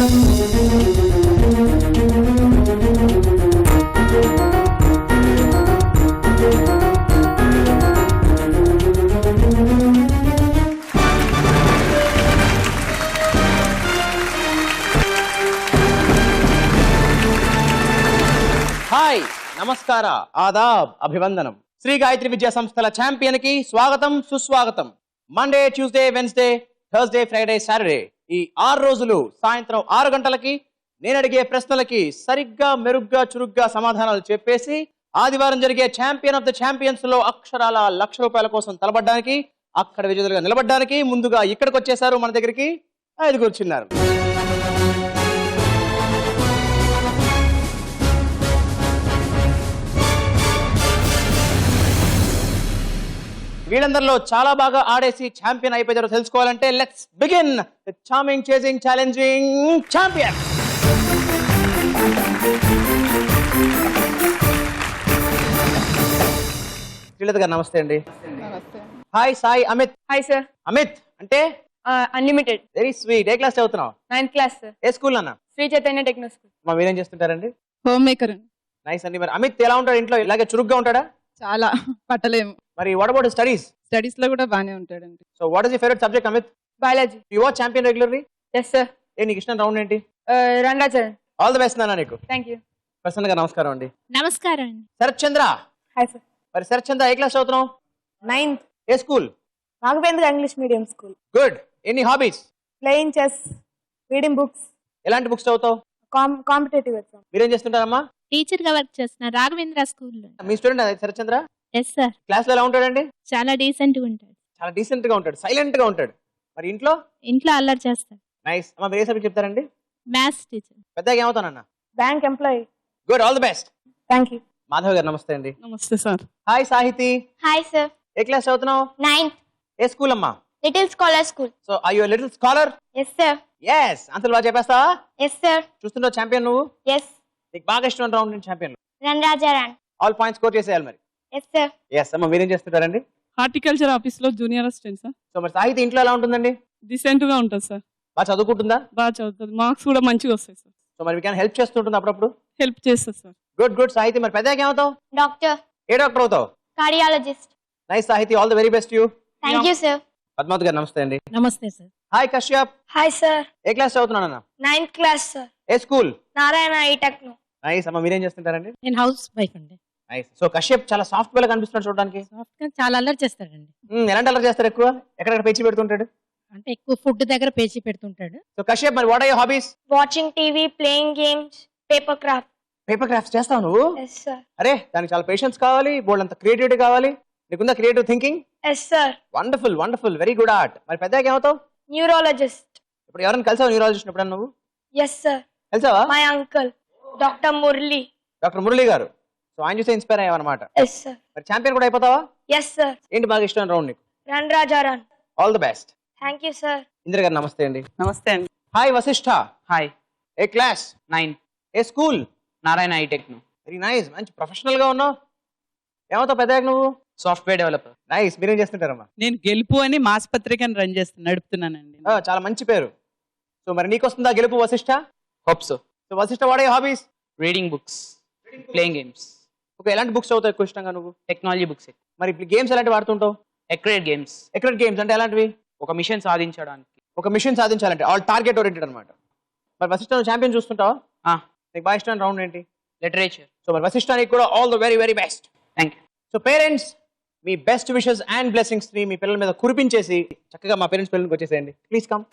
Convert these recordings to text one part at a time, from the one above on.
Hi, నమస్కార, ఆదాబ్, అభివందనం. శ్రీ గాయత్రి విద్యా సంస్థల ఛాంపియన్ కి స్వాగతం, సుస్వాగతం. Monday, Tuesday, Wednesday, Thursday, Friday, Saturday ఈ 6 రోజులు సాయంత్రం 6 గంటలకి నేను అడిగే ప్రశ్నలకి సరిగ్గా, మెరుగ్గా, చురుగ్గా సమాధానాలు చెప్పేసి ఆదివారం జరిగే ఛాంపియన్ ఆఫ్ ద ఛాంపియన్స్ లో అక్షరాల ₹1,00,000 కోసం తలబడ్డానికి, అక్కడ విజేతలుగా నిలబడ్డానికి ముందుగా ఇక్కడికి వచ్చేసారు మన దగ్గరికి 5 కూర్చున్నారు. వీళ్ళందరిలో చాలా బాగా ఆడేసి ఛాంపియన్ అయిపోయారో తెలుసుకోవాలంటే let's begin the charming, chasing, challenging Champion. Srilatha గారు నమస్తే అండి. Hi Sai, Amit. Hi sir. Amit అంటే అన్లిమిటెడ్. Very sweet. ఏ క్లాస్ చదువుతున్నావు? 9th class sir. ఏ స్కూల్ అన్న? Sri Chaitanya techno school. మా మీరేం చేస్తుంటారండి? Home maker. నైస్ అండి. మరి అమిత్ ఎలా ఉంటాడు ఇంట్లో? ఇలాగే చురుగ్గా ఉంటాడా? చాలా పట్టలేము. మరి వాట్ అబౌట్ స్టడీస్? స్టడీస్ లో కూడా బానే ఉంటాడండి. So what is your favourite subject Amit? Biology. You watch Champion regularly? Yes sir. ఏ నీకు ఇష్టం రౌండ్ ఏంటి? రంగాచరణ్. ఆల్ ది బెస్ట్ నాన్న నీకు. Thank you. ప్రసన్న గారు నమస్కారం అండి. నమస్కారం అండి. శరత్ చంద్ర. Hi sir. మరి శరత్ చంద్ర ఏ క్లాస్ చదువుతున్నావు? 9th. ఏ school? Raghavendra English medium school. Good. Any hobbies? Playing chess, reading books. ఎలాంటి బుక్స్ చదువుతావు? Competitive exam. మీరేం చేస్తుంటారమ్మా? టీచర్ గా వర్క్ చేస్తున్నా రాఘవేంద్ర స్కూల్లో. మీ student Sharath Chandra? Yes sir. Class లో ఎలా ఉంటాడండి? చాలా డీసెంట్ గా ఉంటాడు. చాలా డీసెంట్ గా ఉంటాడు, సైలెంట్ గా ఉంటాడు. మరి ఇంట్లో? ఇంట్లో అల్లరి చేస్తాడు. నైస్. అమ్మా మీరు ఏ సబ్జెక్ట్ చెప్తారండి? Maths teacher. పెద్దగా ఏమవుతానన్నా? Bank employee. Good, all the best. Thank you. Madhav గారు నమస్తే అండి. నమస్తే sir. Hi Sahithi. Hi sir. ఏ క్లాస్ చదువుతున్నావు? 9th. ఏ స్కూల్ అమ్మా? Little scholar school. So are you little scholar? Yes sir. Yes. అంతలు బాగా చెప్పేస్తావా? Yes sir. చూస్తున్నావు ఛాంపియన్ నువ్వు? ఎస్. నీకు బాగా ఇష్టం round Champion. Run Raja run. All points score చేసేయాలి మరి. Yes sir. ఎస్ అమ్మా మీరేం చేస్తుంటారండి? హార్టికల్చర్ ఆఫీస్ లో జూనియర్ అసిస్టెంట్ సార్. సో మరి సాహితి ఇంట్లో ఎలా ఉంటుందండి? డిసెంట్ గా ఉంటుంది సార్. బాగా చదువుకుంటుందా? బాగా చదువుతుంది. మార్క్స్ కూడా మంచిగా వస్తాయి సార్. సో మరి మీకు హెల్ప్ చేస్తుంటుంది అప్పుడప్పుడు? హెల్ప్ చేస్తారు సార్. Good good Sahithi. మరి పెద్దగా ఏమవుతావు? డాక్టర్. ఏ డాక్టర్ అవుతావు? Cardiologist. Nice Sahithi, all the very best you. Thank you sir. Padmavathi గారు నమస్తే అండి. నమస్తే sir. Hi Kashyap. Hi sir. ఏ క్లాస్ చదువుతున్నానన్నా? 9th class sir. ఏ స్కూల్? నారాయణ టెక్నో. నైస్ అమ్మా మీరేం చేస్తుంటారండి? నేను హౌస్ వైఫ్ అండి. నైస్. సో కశ్యప్ చాలా సాఫ్ట్ వేలా కనిపిస్తున్నాడు చూడడానికి. సాఫ్ట్ గా చాలా అల్లరి చేస్తాడండి. ఎలాంటి అల్లరి చేస్తారు ఎక్కువ? ఎక్కడెక్కడ పేచి పెడుతుంటాడు? అంటే ఎక్కువ ఫుడ్ దగ్గర పేచి పెడుతుంటాడు. సో కశ్యప్ మరి what are your hobbies? Watching TV, playing games, paper craft. Paper crafts చేస్తావు నువ్వు? Yes sir. అరే దానికి చాలా పేషెన్స్ కావాలి, బోల్డ్ అంత క్రియేటివిటీ కావాలి. నీకుందా creative thinking? Yes sir. Wonderful wonderful, very good art. మరి పెద్దగా ఏమవుతావు? న్యూరాలజిస్ట్. ఇప్పుడు ఎవరైనా కలిసావు న్యూరాలజిస్ట్ ఎప్పుడన్నా నువ్వు? Yes sir. కలిసావా? My uncle doctor Murali. Doctor Murali గారు. సో ఆయన చూస్తే ఇన్స్పైర్ అయ్యావన్నమాట. Yes sir. మరి ఛాంపియన్ కూడా అయిపోతావా? Yes sir. ఏంటి బాగా ఇష్టం రౌండ్ నీకు? Run Raja run. All the best. Thank you sir. Indira గారు నమస్తే అండి. నమస్తే అండి. హాయ్ వశిష్ఠ. హాయ్. ఏ క్లాస్? 9th. ఏ school? Narayana techno. Very nice. మంచి ప్రొఫెషనల్ గా ఉన్నావు. ఏమవుతావు పెద్దగా నువ్వు? Software developer. నైస్. మీరేం చేస్తుంటారమ్మా? నేను గెలుపు అని మాస్ పత్రికను రన్ నడుపుతున్నానండి. చాలా మంచి పేరు. సో మరి నీకు వస్తుందా గెలుపు Vashishta? Hope so. So Vashishta వాడే hobbies? Reading books, playing games. Okay, ఎలాంటి బుక్స్ చదువుతావు ఎక్కువ ఇష్టంగా నువ్వు? Technology books. మరి గేమ్స్ ఎలాంటివి ఆడుతుంటావు? ఎక్రెడ్ గేమ్స్. ఎక్రెడ్ గేమ్స్ అంటే ఎలాంటివి? ఒక మిషన్ సాధించడానికి. ఒక మిషన్ సాధించాలంటే ఆల్ టార్గెట్ ఓరియంటెడ్ అనమాట. మరి వశిష్ఠ ఛాంపియన్ చూస్తుంటావా? నీకు బాగా ఇష్టం రౌండ్ ఏంటి? లిటరేచర్. సో మరి వశిష్ఠ నీకు కూడా all the very very best. Thank you. So parents me best wishes and blessings ని మీ పిల్లల మీద కురిపించేసి చక్కగా మా పేరెంట్స్ పిల్లలకి వచ్చేసేయండి. Please come.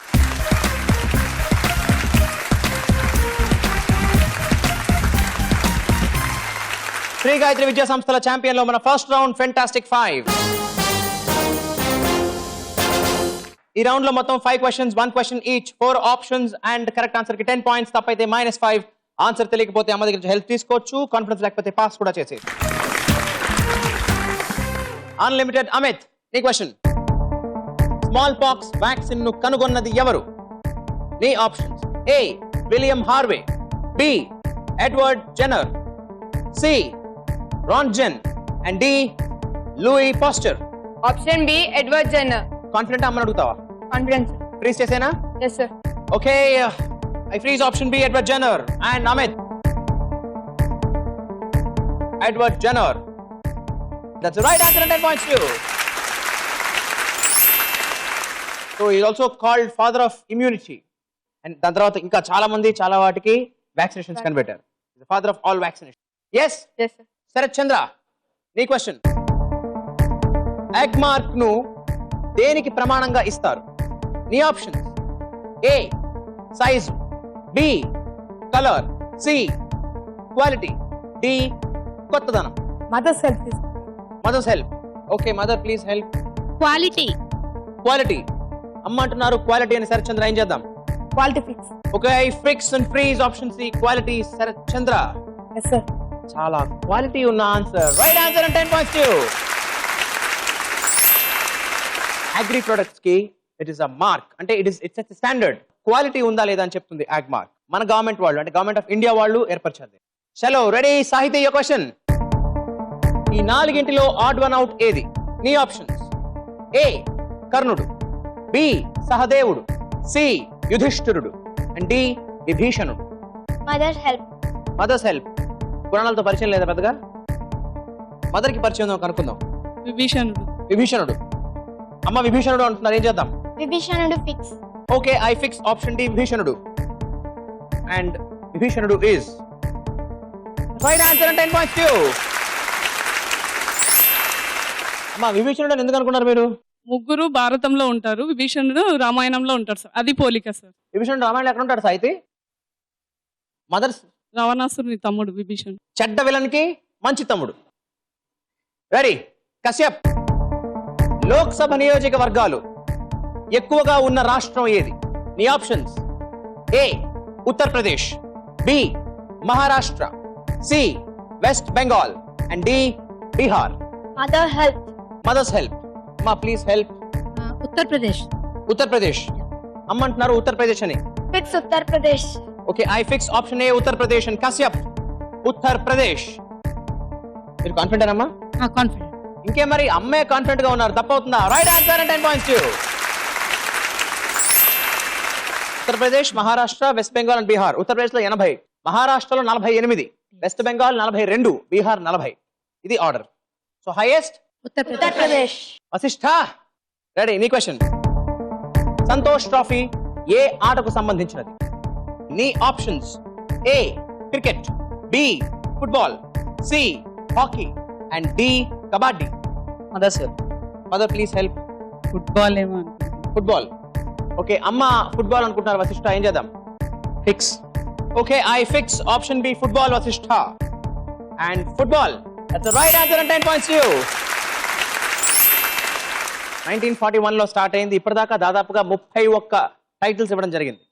శ్రీ గాయత్రి విద్యా సంస్థల ఛాంపియన్ లో మన ఫస్ట్ రౌండ్ ఫెంటాస్టిక్ 5. ఈ రౌండ్ లో మొత్తం 5 questions, 1 question each, 4 options and correct answer కి 10 పాయింట్స్, తప్పైతే -5. ఆన్సర్ తెలియకపోతే అమ్మ దగ్గర హెల్ప్ తీసుకోవచ్చు, కాన్ఫిడెన్స్ లేకపోతే పాస్ కూడా చేసేది. అన్లిమిటెడ్ అమిత్, నీ క్వశ్చన్. స్మాల్ పాక్స్ వ్యాక్సిన్ ను కనుగొన్నది ఎవరు? నీ options: A William Harvey, B Edward Jenner, C Roentgen and D Louis Pasteur. Option B Edward Jenner. Confident అమ్మని అడుగుతావా? కాన్ఫిడెన్స్. ఫ్రీజ్ చేసేనా? Yes sir. Okay, I freeze option B, Edward Jenner and Amit. Edward Jenner. That's the right answer and 10 points to you. So he is also called father of immunity. And దాని తర్వాత ఇంకా చాలా మంది చాలా వాటికి vaccinations కనిపెట్టారు. The father of all vaccinations. Yes? Yes, sir. Sarath చంద్ర, నీ question. Egg mark ను దేనికి ప్రమాణంగా ఇస్తారు? నీ options: A size, B colour, C quality, D కొత్తదనం. Mother's help is mother's help. Okay mother please help. Quality. Quality అమ్మ అంటున్నారు, క్వాలిటీ అని శరత్ చంద్ర, ఏం చేద్దాం? quality fix. Okay I fix and freeze option C quality. Sharath Chandra, Yes, sir. చాలా quality ఉన్న answer. Right answer and 10 points to you. Agri products కి it is a mark, అంటే it's standard. Quality ఉందా లేదా అని చెప్తుంది అగ్ మార్క్. మన గవర్నమెంట్ వాళ్ళు, అంటే గవర్నమెంట్ ఆఫ్ ఇండియా వాళ్ళు ఏర్పరిచారు. చలో రెడీ సాహితీ, your క్వశ్చన్. ఈ నాలుగింటిలో ఆడ్ వన్ అవుట్ ఏది? నీ ఆప్షన్స్: ఏ కర్ణుడు, బి సహదేవుడు, సి యుధిష్ఠిరుడు అండ్ డి విభీషణుడు. Mother help. Mothers help. పురాణాలతో పరిచయం లేదా పెద్దగా? మదర్ కి పరిచయం ఉందో కనుక్కుందాం. విభీషణుడు. విభీషణుడు. అమ్మ విభీషణుడు అంటున్నారు, ఏం చేద్దాం? విభీషణుడు fix. Okay I fix option D విభీషణుడు. అండ్ విభీషణుడు is right answer and 10 points to you. అమ్మ విభీషణుడు అని ఎందుకు అనుకున్నారు మీరు? ముగ్గురు భారతంలో ఉంటారు, విభీషణుడు రామాయణంలో ఉంటారు సార్. అది పోలిక సార్. విభీషణుడు రామాయణంలో ఎక్కడ ఉంటాడు సాహితీ? మదర్స్ రావణాసురుని తమ్ముడు విభీషణుడు. చెడ్డ విలన్ కి మంచి తమ్ముడు. రెడీ కశ్యప్. లోక్సభ నియోజకవర్గాలు ఎక్కువగా ఉన్న రాష్ట్రం ఏది? నీ options: A Uttar Pradesh, B Maharashtra, C west Bengal and D Bihar. Mother help. Mothers help. అమ్మా ప్లీజ్ హెల్ప్. ఉత్తరప్రదేశ్. ఉత్తరప్రదేశ్ అమ్మ అంటున్నారు ఉత్తరప్రదేశ్ అని. Fix Uttar Pradesh. Okay I fix option A Uttar Pradesh and Kashyap Uttar Pradesh. మీరు కాన్ఫిడెంట్ అమ్మా? కాన్ఫిడెంట్. ఇంకే మరి అమ్మే కాన్ఫిడెంట్ గా ఉన్నారు, తప్పవుతుందా? Right answer and 10 points to you. Uttar Pradesh, Maharashtra, West Bengal and Bihar. Uttar Pradesh లో 80, మహారాష్ట్రలో 48, వెస్ట్ బెంగాల్ 42, బీహార్ 40. ఇది order. So highest Uttar Pradesh. Vashishta ready, నీ క్వశ్చన్. సంతోష్ ట్రోఫీ ఏ ఆటకు సంబంధించినది? నీ options: A cricket, B football, C hockey and D kabaddi. Mothers help. Mother please help. Football ఏమో. ఫుట్బాల్. ఓకే అమ్మ ఫుట్బాల్ అనుకుంటున్నారు, వశిష్ఠ ఏం చేద్దాం? Fix. Okay I fix option B football Vashishta and football. That's the right answer and 10 points to you. 1941 లో start అయింది, ఇప్పటిదాకా దాదాపుగా 31 titles ఇవ్వడం జరిగింది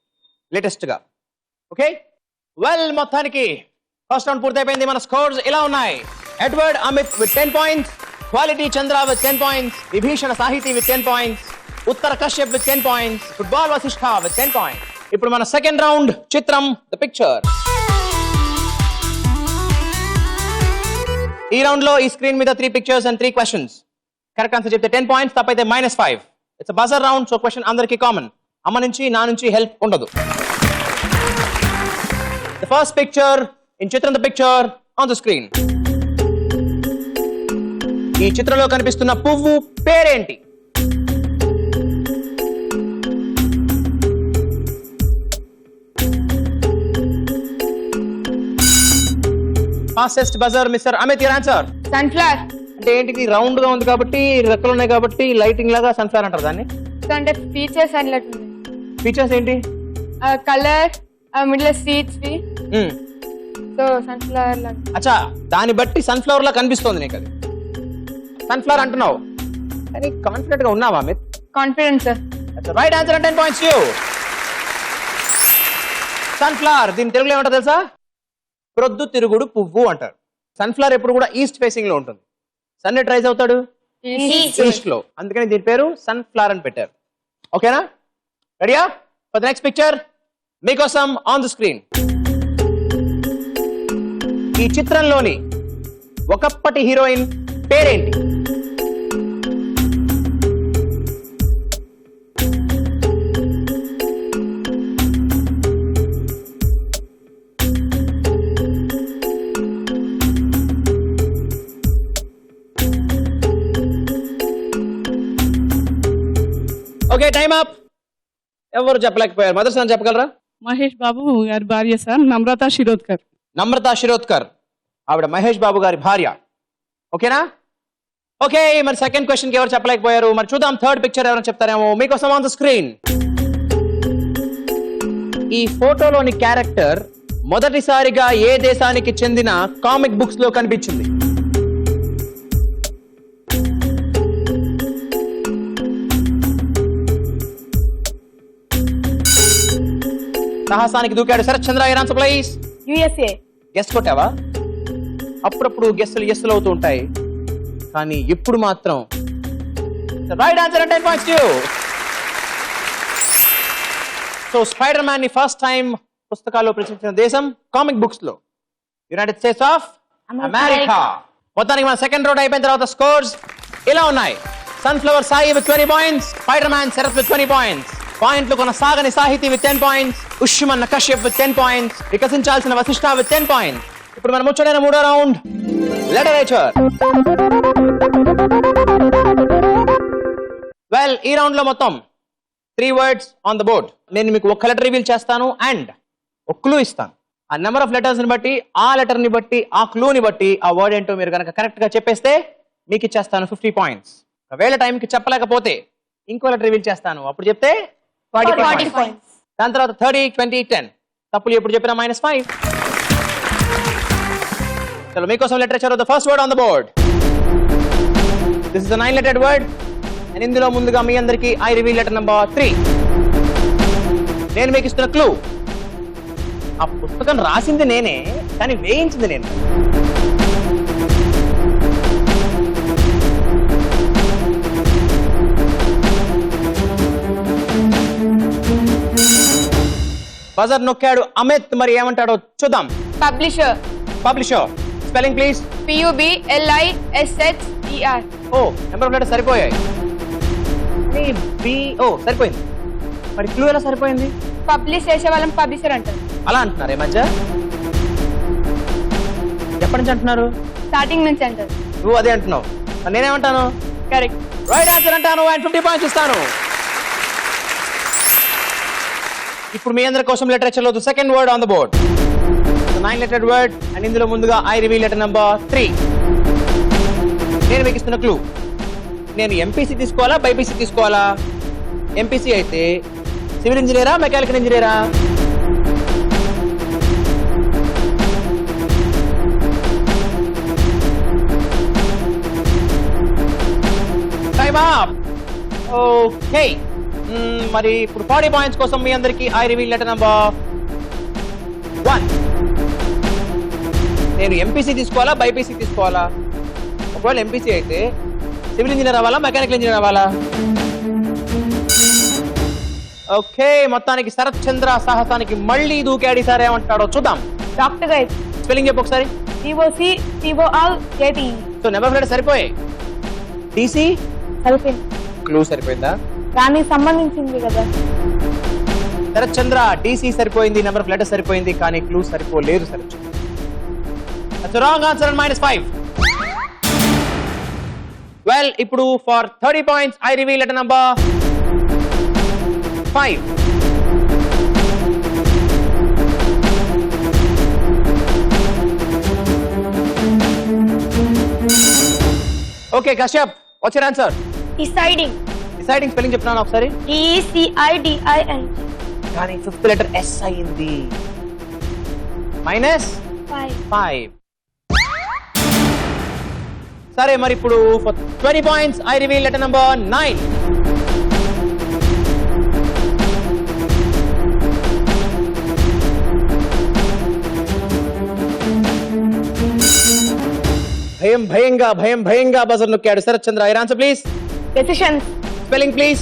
లేటెస్ట్ గా. ఓకే వెల్, మొత్తానికి ఫస్ట్ రౌండ్ పూర్తయిపోయింది. మన స్కోర్స్ ఇలా ఉన్నాయి: Edward Amit with 10 points, quality Chandra with 10 points, Vibhishana Sahithi with 10 points, Uttara Kashyap with 10 points, football Vashishta with 10 points. ఇప్పుడు మన సెకండ్ రౌండ్ చిత్రం ద పిక్చర్. ఈ రౌండ్ లో ఈ స్క్రీన్ మీద 3 pictures and 3 questions. Correct answer చెప్తే 10 points, తప్పైతే -5. It's a buzzer round, so question అందరికీ కామన్. అమ్మ నుంచి నా నుంచి హెల్ప్ ఉండదు. ద ఫస్ట్ పిక్చర్ ఇన్ చిత్రం the picture on the screen. ఈ చిత్రంలో కనిపిస్తున్న పువ్వు పేరేంటి? Fastest buzzer mister Amit, your answer. Sunflower. అంటే ఏంటిది? రౌండ్ గా ఉంది కాబట్టి, రెక్కలు ఉన్నాయి కాబట్టి లైటింగ్ లాగా సన్ఫ్లవర్ అంటారు దాన్ని. అంటే ఫీచర్స్ అన్నట్టు ఫీచర్స్ ఏంటి? Colour, middle seeds, so sunflower లాగా. అచ్చా, దాన్ని బట్టి సన్ఫ్లవర్ లా కనిపిస్తోంది నీకు. అది సన్ఫ్లవర్ అంటున్నావు కానీ కాన్ఫిడెంట్ గా ఉన్నావా Amit? Confidence sir. Right answer 10 points to you. Sunflower, దీని తెలుగులో ఏమంటారు తెలుసా? ప్రొద్దు తిరుగుడు పువ్వు అంటారు. సన్ఫ్లవర్ ఎప్పుడు కూడా ఈస్ట్ ఫేసింగ్ లో ఉంటుంది. సన్ ఎట్ రైజ్ అవుతాడు ఈస్ట్ లో, అందుకని దీని పేరు సన్ఫ్లవర్ అని పెట్టారు. ఓకేనా? రెడీయా ఫర్ ద నెక్స్ట్ పిక్చర్? మీకోసం ఆన్ ద స్క్రీన్ ఈ చిత్రంలోని ఒకప్పటి హీరోయిన్ పేరేంటి? Time up. ఎవరు చెప్పలేకపోయారు. మొదటిసారి చెప్పగలరా? మహేష్ బాబు గారి భార్య సార్ నమ్రత శిరోద్కర్. నమ్రత శిరోద్కర్, ఆవిడ మహేష్ బాబు గారి భార్య. ఓకేనా? ఓకే, మరి సెకండ్ క్వశ్చన్ కి ఎవరు చెప్పలేకపోయారు. మరి చూద్దాం థర్డ్ పిక్చర్ ఎవరైనా చెప్తారేమో. మీకోసం ఆన్ ద స్క్రీన్ ఈ ఫోటోలోని క్యారెక్టర్ మొదటిసారిగా ఏ దేశానికి చెందిన కామిక్ బుక్స్ లో కనిపించింది? సాహసానికి దూకాడు Sharath Chandra. Answer please. USA. Guess కొట్టావా? అప్పుడప్పుడు గెస్సులు ఎస్సులు అవుతూ ఉంటాయి, కానీ ఇప్పుడు మాత్రం right answer. 10 points to you. So Spider Man ని ఫస్ట్ టైం పుస్తకాల్లో ప్రచురించిన దేశం కామిక్ బుక్స్ లో యునైటెడ్ స్టేట్స్ ఆఫ్ అమెరికా. మొత్తానికి మన సెకండ్ రౌండ్ అయిపోయిన తర్వాత స్కోర్స్ ఇలా ఉన్నాయి. Sunflower Sai with 20 points, Spider Man Sharath with 20 points, పాయింట్లు కొనసాగని Sahithi with 10 points, ఉష్మన్న Kashyap with 10 points, వికసించాల్సిన వశిష్ఠ విత్ 10 points. ఇప్పుడు మనం ముచ్చటైన మూడో రౌండ్ లిటరేచర్. వెల్, ఈ రౌండ్ లో మొత్తం 3 words ఆన్ ద బోర్డ్. నేను మీకు ఒక లెటర్ రివీల్ చేస్తాను అండ్ ఒక క్లూ ఇస్తాను. ఆ నెంబర్ ఆఫ్ లెటర్స్ ని బట్టి, ఆ లెటర్ ని బట్టి, ఆ క్లూని బట్టి ఆ వర్డ్ ఏంటో మీరు కనుక కరెక్ట్ గా చెప్పేస్తే మీకు ఇచ్చేస్తాను 50 points. ఒకవేళ టైంకి చెప్పలేకపోతే ఇంకో లెటర్ రివీల్ చేస్తాను, అప్పుడు చెప్తే 40 points. దాని తర్వాత 30, 20, 10. తప్పులు ఎప్పుడు చెప్పినా -5. చలో మీకోసం literature the first word on the board. This is a 9-lettered word. And ఇందులో ముందుగా మీ అందరికి ఐ రివీల్ లెటర్ నెంబర్ 3. నేను మీకు ఇస్తున్న క్లూ, ఆ పుస్తకం రాసింది నేనే కానీ వేయించింది నేను. బజర్ నొక్కాడు అమిత్, మరి ఏమంటాడో చూద్దాం. Publisher. Publisher spelling please. PUBLISHER. ఓ, నెంబర్ ఆఫ్ లెటర్స్ సరిపోయాయి. సరిపోయింది. మరి క్లూ ఎలా సరిపోయింది? పబ్లిష్ చేసే వాళ్ళని పబ్లిషర్ అంటారు. అలా అంటున్నారు ఈ మధ్య? ఎప్పటి నుంచి అంటున్నారు? స్టార్టింగ్ నుంచి అంటారు. నువ్వు అదే అంటున్నావు, మరి నేనేమంటాను? కరెక్ట్. రైట్ ఆన్సర్ అంటాను అండ్ 50 points ఇస్తాను. ఇప్పుడు మీ అందరి కోసం లిటరేచర్ లో second word on the board. 9-lettered word and ఇందులో ముందుగా ఐ రివీల్ లెటర్ నెంబర్ 3. నేను మీకు ఇస్తున్న క్లూ, నేను ఎంపీసీ తీసుకోవాలా బైపీసీ తీసుకోవాలా? ఎంపీసీ అయితే సివిల్ ఇంజనీరా మెకానికల్ ఇంజనీరా? Time up. ఓకే, మరి ఇప్పుడు 40 points కోసం మీ అందరికి ఐ రివీల్ లెటర్ నెంబర్ 1. నేను ఎంపీసీ తీసుకోవాలా బైపీసీ తీసుకోవాలా? ఒకవేళ ఎంపీసీ అయితే సివిల్ ఇంజనీర్ అవ్వాలా మెకానికల్ ఇంజనీర్ అవ్వాలా? ఓకే, మొత్తానికి శరత్ చంద్ర సాహసానికి మళ్ళీ దూకాడి. సార్ ఏమంటాడో చూద్దాం. Doctor guide. స్పెల్లింగ్ చెప్పు ఒకసారి. DOCTORJT. So number of letters సరిపోయాయి. DC సరిపోయింది. క్లూ సరిపోయిందా? దానికి సంబంధించింది కదా. శరత్ చంద్ర DC సరిపోయింది, నెంబర్ ఆఫ్ లెటర్స్ సరిపోయింది, కానీ క్లూ సరిపోలేదు. శరత్ చంద్ర that's a wrong answer and -5. Well, ఇప్పుడు for 30 points I reveal letter number 5. Okay, Kashyap, what's your answer? Deciding. Deciding spelling చెప్తున్నాను ఒకసారి. DECIDING. కానీ 5th letter S అయింది. -5. సరే, మరి ఇప్పుడు 20 points I reveal letter number 9. భయం భయంగా బజర్ నొక్కాడు Sharath Chandra. your answer please. Decisions. spelling please.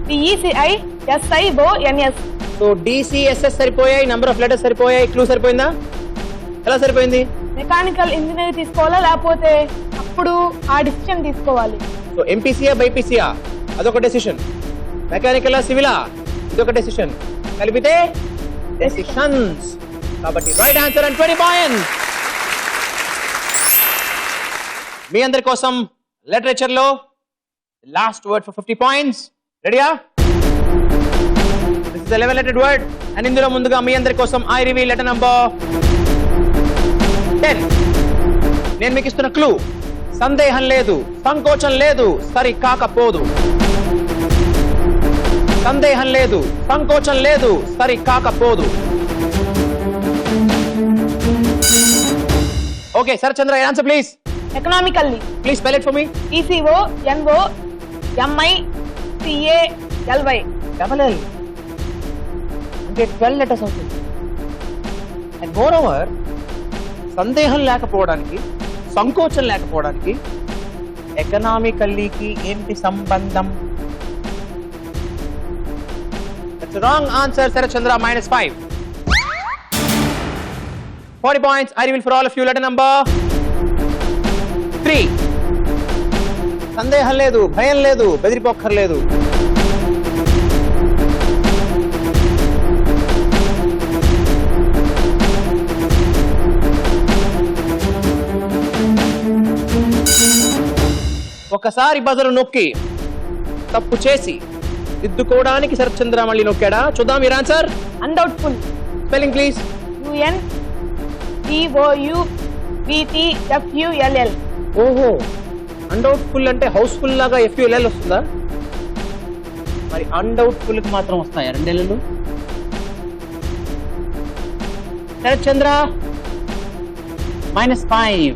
DECISIONS. So DCSS సరిపోయాయి, నెంబర్ ఆఫ్ లెటర్స్ సరిపోయాయి, క్లూ సరిపోయిందా? ఎలా సరిపోయింది? మెకానికల్ ఇంజనీర్ తీసుకోవాలా లేకపోతే అప్పుడు ఆ డిసిషన్ తీసుకోవాలి. సో ఎంపీసీయా బైపీసీయా అదొక డెసిషన్, మెకానికల్ సివిలా ఇదొక డెసిషన్, కలిపితే డెసిషన్స్. కాబట్టి రైట్ ఆన్సర్ అండ్ 20 points. మీ అందరి కోసం లిటరేచర్ లో లాస్ట్ వర్డ్ ఫర్ 50 points. రెడీయా? దిస్ ఇస్ 11 లెటెడ్ వర్డ్ అండ్ ఇందులో ముందుగా మీ అందరి కోసం ఐ రివీల్ లెటర్ నంబర్ 10. నేను మీకు ఇస్తున్న క్లూ సందేహం లేదు, సంకోచం లేదు, సరి కాకపోదు. సందేహం లేదు, సంకోచం లేదు, సరి కాకపోదు. Okay sir Chandra answer please. Economically. Please spell it for me. ECO NO MICALY. Double L అంటే 12 లెటర్స్ అవుతుంది. అండ్ మోర్ ఓవర్ సందేహం లేకపోవడానికి, సంకోచం లేకపోవడానికి ఎకనామికల్లీకి ఏంటి సంబంధం? That's wrong answer. Sharath Chandra -5. 40 points. I reveal for all of you letter number 3. సందేహం లేదు, భయం లేదు, బెదిరిపోక్కర్లేదు. ఒకసారి బజరు నొక్కి తప్పు చేసి దిద్దుకోవడానికి శరత్ చంద్ర మళ్ళీ నొక్కాడా? చూద్దాం మీరు answer. Undoubtful. Spelling please. UNDOUBTFULL. ఓహో, అన్డౌట్ఫుల్ అంటే హౌస్ఫుల్ లాగా FULL వస్తుందా? మరి అన్డౌట్ఫుల్ కి మాత్రం వస్తాయా రెండేళ్ళు? Sarath Chandra -5.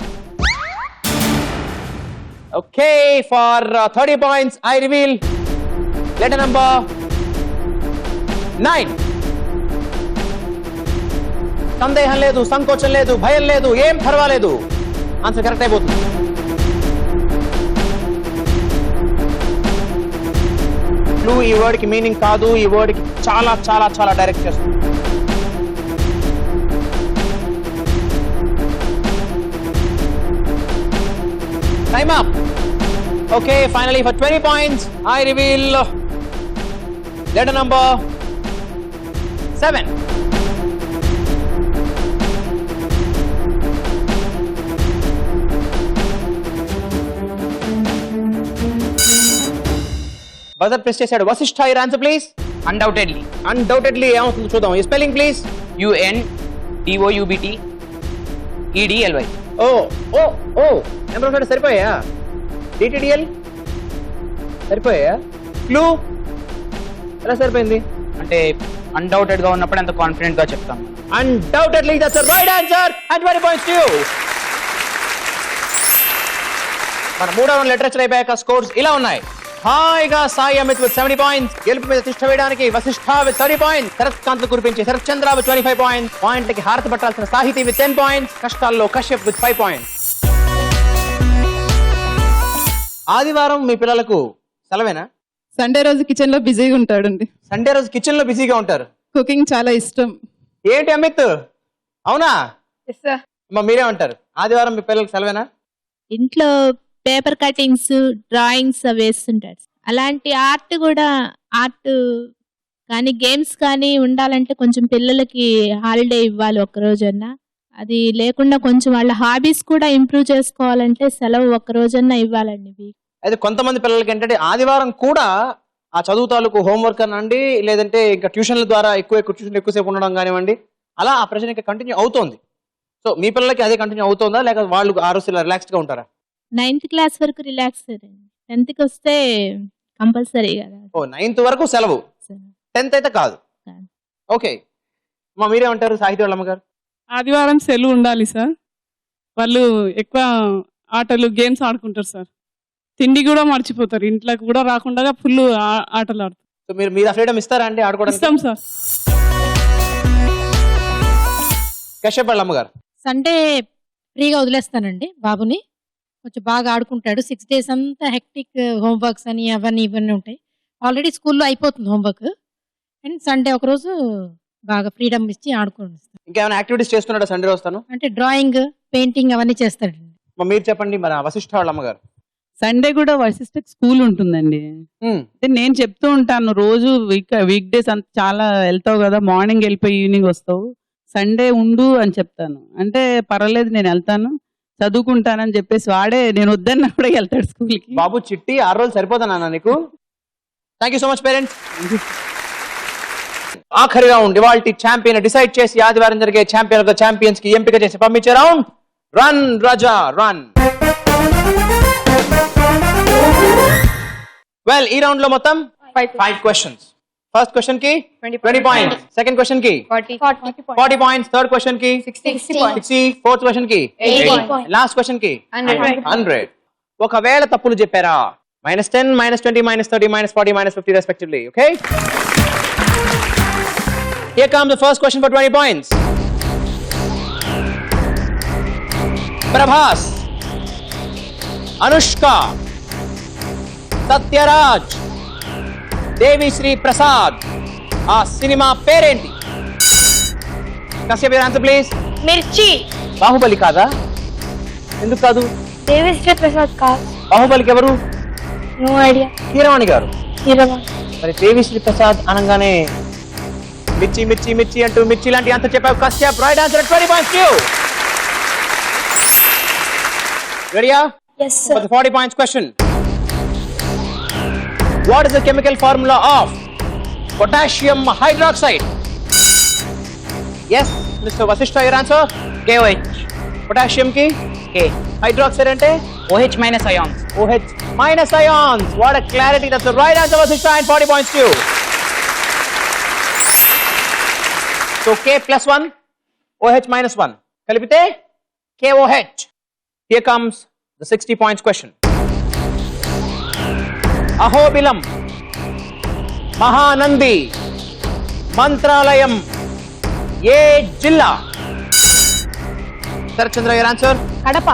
Okay, for 30 points, I reveal letter number 9. సందేహం లేదు, సంకోచం లేదు, భయం లేదు, ఏం పర్వాలేదు. ఆన్సర్ కరెక్ట్ అయిపోతుంది. క్లూ ఈ వర్డ్ కి మీనింగ్ కాదు, ఈ వర్డ్ కి చాలా చాలా చాలా డైరెక్ట్ చేస్తుంది. Time up. Okay, finally for 20 points, I reveal letter number 7. Buzzer press చేశాడు Vashishta. Your answer please. Undoubtedly. Undoubtedly ఏమవుతుందో చూద్దాం. ఈ స్పెల్లింగ్ ప్లీజ్. UNDOUBTEDLY. ఓ ఓ ఓ నెంబర్ ఆఫ్ లెటర్స్ సరిపోయా? DTDL సరిపోయా? క్లూ ఎలా సరిపోయింది? అంటే అన్డౌటెడ్ గా ఉన్నప్పుడు అంత కాన్ఫిడెంట్ గా చెప్తాం. Undoubtedly that's the right answer and 20 points to you. మన మూడవ లిటరేచర్ అయిపోయాక స్కోర్స్ ఇలా ఉన్నాయి. హాయిగా సాయి అమిత్ విత్ 70 points, గెలుపు మీద తిష్ట వేయడానికి వశిష్ఠ విత్ 30 points, శరత్ కాంత్ కురిపించి శరత్ చంద్ర విత్ 25 points, పాయింట్లకి హారతి పట్టాల్సిన సాహితీ విత్ 10 points, కష్టాల్లో కశ్యప్ విత్ 5 points. ఆదివారం మీ పిల్లలకు సెలవేనా? సండే రోజు కిచెన్ లో బిజీగా ఉంటాడండి. సండే రోజు కిచెన్ లో బిజీగా ఉంటారు. కుకింగ్ చాలా ఇష్టం. ఏంటి అమిత్, అవునా? Yes, sir. అమ్మా మీరేమంటారు? ఆదివారం మీ పిల్లలకు సెలవేనా? ఇంట్లో పేపర్ కటింగ్స్, డ్రాయింగ్స్ వేస్తుంటాడు. అలాంటి ఆర్ట్ కానీ గేమ్స్ కానీ ఉండాలంటే కొంచెం పిల్లలకి హాలిడే ఇవ్వాలి ఒక్క రోజన్నా. అది లేకుండా కొంచెం వాళ్ళ హాబీస్ కూడా ఇంప్రూవ్ చేసుకోవాలంటే సెలవు ఒక్క రోజన్నా ఇవ్వాలండి. అయితే కొంతమంది పిల్లలకి ఏంటంటే ఆదివారం కూడా ఆ చదువు తాలూకు హోంవర్క్ అనండి, లేదంటే ఇంకా ట్యూషన్ల ద్వారా ఎక్కువసేపు ఉండడం కానివ్వండి, అలా ఆ ప్రెషర్ ఇంకా కంటిన్యూ అవుతోంది. సో మీ పిల్లలకి అదే కంటిన్యూ అవుతుందా, లేక వాళ్ళు ఆ రోజు రిలాక్స్డ్ గా ఉంటారా? 9th క్లాస్ వరకు రిలాక్స్. 10th కి వస్తే కంపల్సరీ కదా. ఓ 9th వరకు సెలవు, 10th అయితే కాదు. ఓకే మా మీరేమంటారు సాహితీ వాళ్ళ అమ్మగారు? ఆదివారం సెలవు ఉండాలి సార్. వాళ్ళు ఎక్కువ ఆటలు గేమ్స్ ఆడుకుంటారు సార్. తిండి కూడా మర్చిపోతారు, ఇంట్లోకి కూడా రాకుండా ఫుల్ ఆటలు ఆడుతారు. సో మీరు ఫ్రీడమ్ ఇస్తారా అండి ఆడుకోవడానికి? ఇస్తాం సార్. కశ్యప్ వాళ్ళ అమ్మగారు? సండే ఫ్రీగా వదిలేస్తానండి బాబుని. కొంచెం బాగా ఆడుకుంటాడు. 6 days అంతా హెక్టిక్ హోంవర్క్స్ అని అవన్నీ ఇవన్నీ ఉంటాయి. ఆల్రెడీ స్కూల్లో అయిపోతుంది హోంవర్క్. అండ్ సండే ఒకరోజు బాగా ఫ్రీడమ్ ఇచ్చి ఆడుకోండి. ఇంకేమైనా యాక్టివిటీస్ చేస్తున్నాడా సండే వస్తాను? అంటే డ్రాయింగ్, పెయింటింగ్ అవన్నీ చేస్తాడండి. మీరు చెప్పండి మన వశిష్ఠ వాళ్ళ అమ్మగారు? సండే కూడా వశిష్ఠకి స్కూల్ ఉంటుందండి. నేను చెప్తూ ఉంటాను రోజు వీక్ డేస్ అంత చాలా వెళ్తావు కదా, మార్నింగ్ వెళ్ళిపోయి ఈవినింగ్ వస్తావు, సండే ఉండు అని చెప్తాను. అంటే పర్వాలేదు నేను వెళ్తాను చదువుకుంటానని చెప్పేసి వాడే నేను వద్దన్నా కూడా వెళ్తాడు స్కూల్కి. బాబు చిట్టి 6 రోజులు సరిపోతానా నీకు? Thank you so much parents. ఆఖరి రౌండ్ ఇవాల్టి ఛాంపియన్ డిసైడ్ చేసి ఆదివారం జరిగే ఛాంపియన్స్ కి ఎంపిక చేసి పంపించే round run Raja run. Well ఈ రౌండ్ లో మొత్తం 5 questions. ఫస్ట్ క్వశ్చన్ కి 20 points, సెకండ్ క్వశ్చన్ కి 40 points, థర్డ్ క్వశ్చన్ కి 60, ఫోర్త్ క్వశ్చన్ కి 80, లాస్ట్ క్వశ్చన్ కి 100. ఒకవేళ తప్పులు చెప్పారా -10, -20, -30, -40, -50 respectively. Okay, here comes the first question for 20 points. Prabhas, Anushka, Sathyaraj, Devi Sri Prasad ఆ సినిమా పేరేంటి? Kashyap your answer please. మిర్చి. బాహుబలి కాదా? ఎందుకు కాదు? దేవిశ్రీ ప్రసాద్ కాదు. బాహుబలికి ఎవరు? No idea. కీరవాణి గారు. కీరవాణి. మరి దేవిశ్రీ ప్రసాద్ అనగానే మిర్చి మిర్చి మిర్చి అంటూ మిర్చి లాంటి ఆన్సర్ చెప్పావు Kashyap. Right answer 20 points to you. Ready? Yes For sir. the 40 points question. What is the chemical formula of potassium hydroxide? Yes, Mr. Vasishtha, your answer? KOH. Potassium ki? K. Hydroxide ante? OH minus ions. OH minus ions. What a clarity. That's the right answer, Vasishtha, and 40 points to you. So K plus 1, OH minus 1. Kalipite? KOH. Here comes the 60 points question. Ahobilam, Mahanandi, Mantralayam ఏ జిల్లా? Sharath Chandra your answer? Kadapa.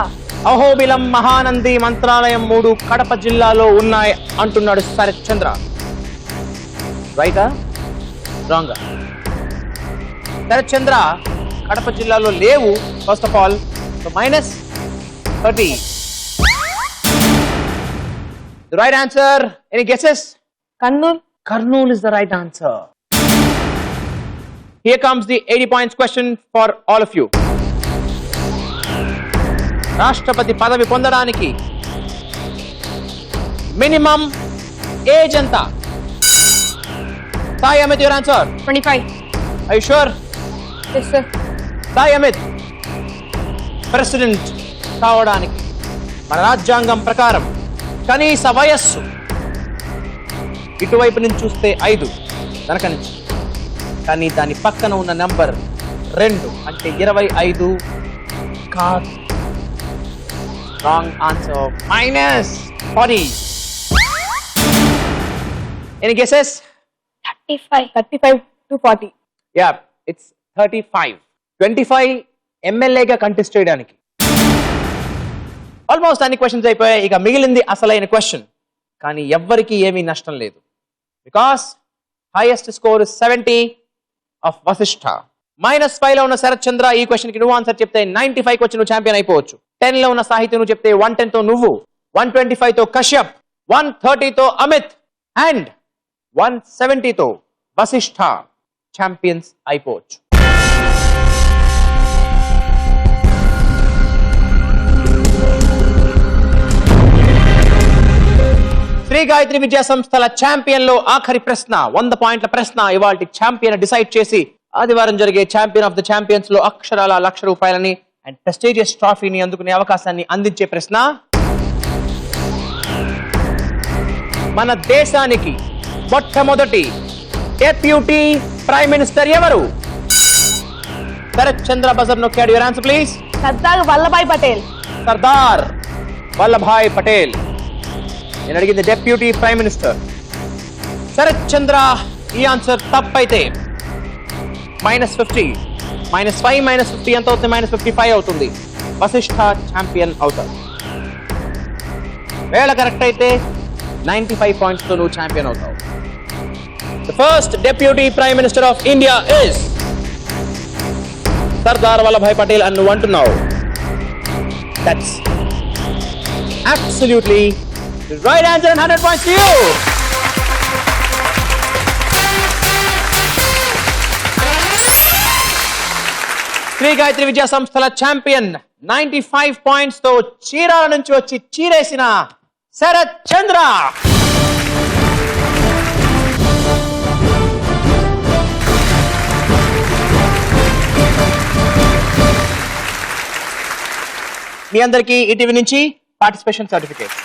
Ahobilam, Mahanandi, Mantralayam 3 Kadapa జిల్లాలో ఉన్నాయి అంటున్నాడు శరత్చంద్ర. రైటా రాంగా? శరత్చంద్ర కడప జిల్లాలో లేవు first of all. So -30. The right answer. Any guesses? Kurnool. Kurnool is the right answer. Here comes the 80 points question for all of you. రాష్ట్రపతి పదవి పొందడానికి మినిమం ఏజ్ ఎంత? Sai Amit your answer? 25. Are you sure? Yes sir. Sai Amit, president కావడానికి మన రాజ్యాంగం ప్రకారం కనీస వయస్సు ఇటువైపు నుంచి చూస్తే 5 వెనక నుంచి, కానీ దాని పక్కన ఉన్న నంబర్ 2 అంటే 25 కాదు. Wrong answer. -40. Any guesses? 35 to 40. Yeah, it's 35. 25 ఎమ్మెల్యేగా కంటెస్ట్ చేయడానికి. ఆల్మోస్ట్ అన్ని క్వశ్చన్స్ అయిపోయాయి. ఇక మిగిలింది అసలైన క్వశ్చన్, కానీ ఎవ్వరికి ఏమీ నష్టం లేదు. Because highest score 70 of Vashishta. -5 లో ఉన్న శరత్ చంద్ర ఈ క్వశ్చన్ కి నువ్వు ఆన్సర్ చెప్తే 95 వచ్చి నువ్వు ఛాంపియన్ అయిపోవచ్చు. 10 లో ఉన్న సాహిత్యం నువ్వు చెప్తే 110 తో నువ్వు, 125 తో కశ్యప్, 130 తో అమిత్ అండ్ 170 తో వశిష్ఠ ఛాంపియన్స్ అయిపోవచ్చు. శ్రీ గాయత్రి విద్యా సంస్థల ఛాంపియన్ లో ఆఖరి ప్రశ్న, 100 పాయింట్ల ప్రశ్న. ఇవాల్టి ఛాంపియన్ డిసైడ్ చేసి ఆదివారం జరిగే ఛాంపియన్ ఆఫ్ ద ఛాంపియన్స్ లో అక్షరాల ₹1,00,000 అండ్ ప్రెస్టీజియస్ ట్రాఫీని అందుకునే అవకాశాన్ని అందించే ప్రశ్న. మన దేశానికి మొట్టమొదటి డెప్యూటీ ప్రైమ్ మినిస్టర్ ఎవరు? శరత్ చంద్ర బజర్ నొక్కాడు. Your answer please. Sardar Vallabhbhai Patel. Sardar Vallabhbhai Patel. నేను అడిగింది deputy prime minister. Sharath Chandra ఈ ఆన్సర్ తప్పైతే -50, -5, -50 ఎంత అవుతుంది? -55 అవుతుంది. వశిష్ఠ ఛాంపియన్ అవుతారు. వేళ కరెక్ట్ అయితే 95 పాయింట్స్ తో నువ్వు ఛాంపియన్ అవుతావు. The first deputy prime minister of India is Sardar Vallabhbhai Patel అని నువ్వు అంటున్నావు. That's absolutely the right answer and 100 points to you. Shri Gayatri విద్యా సంస్థల ఛాంపియన్ 95 పాయింట్స్ తో చీరాల నుంచి వచ్చి చీరేసిన శరత్ చంద్ర. మీ అందరికీ ఈటీవీ నుంచి participation certificate.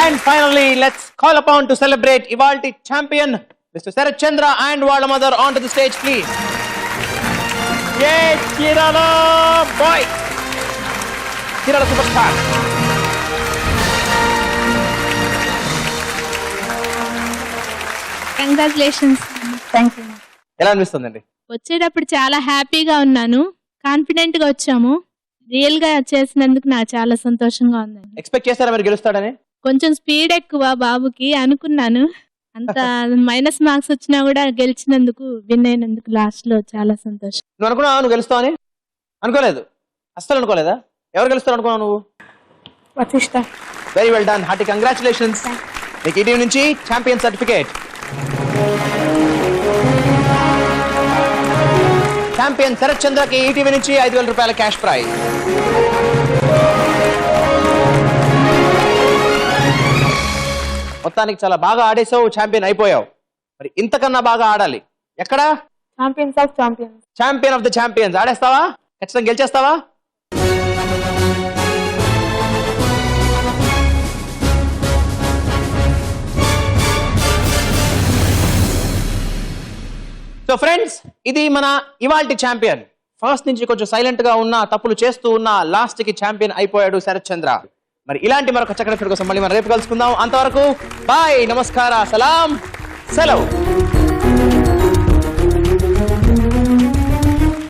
And finally, let's call upon to celebrate Ivalti champion, Mr. Sarath Chandra and Wala Mother onto the stage, please. Yay, Kerala boy! Kerala superstar. Congratulations. Thank you. ఎలా అనిపిస్తుందండి? వచ్చేటప్పుడు చాలా హ్యాపీగా ఉన్నాను, కాన్ఫిడెంట్ గా వచ్చాము. Real గా చేసినందుకు నాకు చాలా సంతోషంగా ఉందండి. ఎక్స్పెక్ట్ చేస్తారా మీరు గెలుస్తాడని? కొంచెం స్పీడ్ ఎక్కువ బాబుకి అనుకున్నాను. అంత మైనస్ మార్క్స్ వచ్చినా కూడా గెలిచినందుకు, విన్ అయినందుకు లాస్ట్ లో చాలా సంతోషం. నువ్వు అనుకున్నావా నువ్వు గెలుస్తావని? అనుకోలేదు, అస్సలు అనుకోలేదా? ఎవరు గెలుస్తారు అనుకున్నావు నువ్వు? Vashishta. Very well done, hearty congratulations. మీకు ఈటీవీ నుంచి ఛాంపియన్ సర్టిఫికేట్. ఛాంపియన్ శరత్ చంద్రకి ఈటీవీ నుంచి 5,000 రూపాయల క్యాష్ ప్రైజ్. మొత్తానికి చాలా బాగా ఆడేసావు, ఛాంపియన్ అయిపోయావు. మరి ఇంతకన్నా బాగా ఆడాలి. ఎక్కడ? Champions of champions. Champion of the champions ఆడేస్తావా? ఖచ్చితంగా గెలిచేస్తావా? సో ఫ్రెండ్స్, ఇది మన ఇవాల్టి ఛాంపియన్. ఫస్ట్ నుంచి కొంచెం సైలెంట్ గా ఉన్నా, తప్పులు చేస్తూ ఉన్నా, లాస్ట్ కి ఛాంపియన్ అయిపోయాడు శరత్ చంద్ర. మరి ఇలాంటి మరొక చక్కటి ఫిట్ కోసం మళ్ళీ మనం రేపు కలుసుకుందాం. అంతవరకు బాయ్, నమస్కార, సలాం, సెలవు.